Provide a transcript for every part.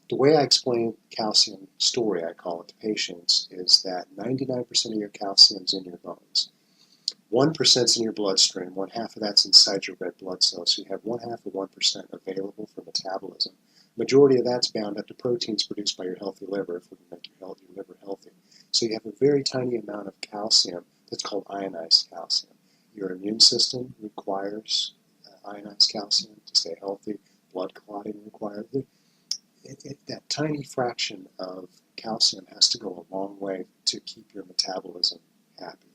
The way I explain calcium story, I call it to patients, is that 99% of your calcium is in your bones. 1% is in your bloodstream, one half of that's inside your red blood cells, so you have one half of 1% available for metabolism. Majority of that's bound up to proteins produced by your healthy liver if we can make your liver healthy. So you have a very tiny amount of calcium that's called ionized calcium. Your immune system requires ionized calcium to stay healthy. Blood clotting requires it. That tiny fraction of calcium has to go a long way to keep your metabolism happy.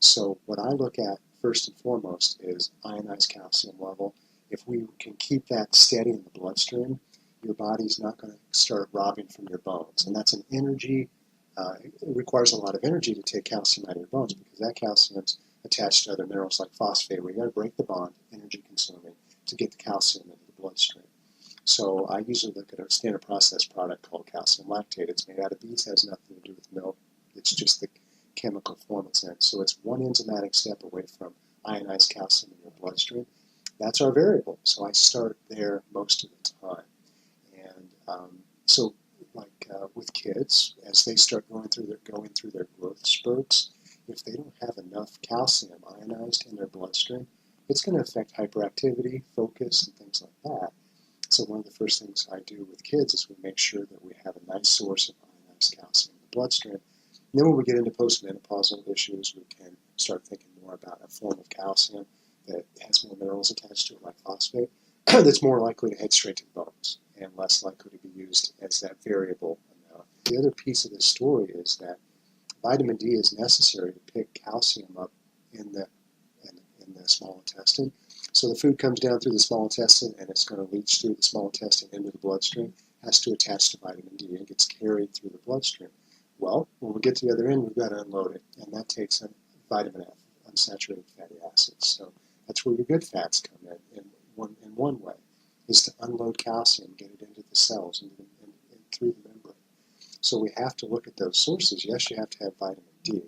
So what I look at first and foremost is ionized calcium level. If we can keep that steady in the bloodstream, your body's not going to start robbing from your bones. And that's an energy, it requires a lot of energy to take calcium out of your bones because that calcium's attached to other minerals like phosphate, where you got to break the bond, energy consuming, to get the calcium into the bloodstream. So I usually look at a standard process product called calcium lactate. It's made out of beets, has nothing to do with milk. It's just the chemical form it's in. So it's one enzymatic step away from ionized calcium in your bloodstream. That's our variable. So I start there most of the time. And so, like with kids, as they start going through their growth spurts, if they don't have enough calcium ionized in their bloodstream, it's going to affect hyperactivity, focus, and things like that. So one of the first things I do with kids is we make sure that we have a nice source of ionized calcium in the bloodstream. And then when we get into postmenopausal issues, we can start thinking more about a form of calcium that has more minerals attached to it, like phosphate, that's more likely to head straight to the bones and less likely to be used as that variable amount. The other piece of this story is that vitamin D is necessary to pick calcium up in the small intestine. So the food comes down through the small intestine and it's going to leach through the small intestine into the bloodstream, has to attach to vitamin D and gets carried through the bloodstream. Well, when we get to the other end, we've got to unload it, and that takes a vitamin F, unsaturated fatty acids. So that's where your good fats come in one way, is to unload calcium, get it into the cells and through the membrane. So we have to look at those sources. Yes, you have to have vitamin D,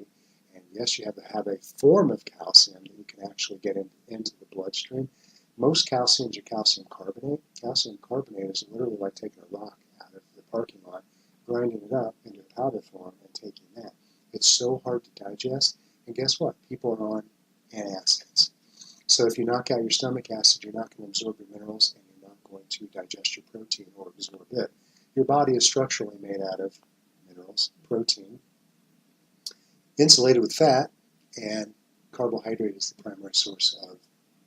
and yes, you have to have a form of calcium that you can actually get into the bloodstream. Most calciums are calcium carbonate. Calcium carbonate is literally like taking a rock out of the parking lot, grinding it up into a powder form, and taking that. It's so hard to digest, and guess what? People are on antacids. So if you knock out your stomach acid, you're not going to absorb your minerals, and you're not going to digest your protein or absorb it. Your body is structurally made out of minerals, protein, insulated with fat, and carbohydrate is the primary source of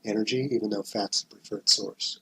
energy, even though fat's the preferred source.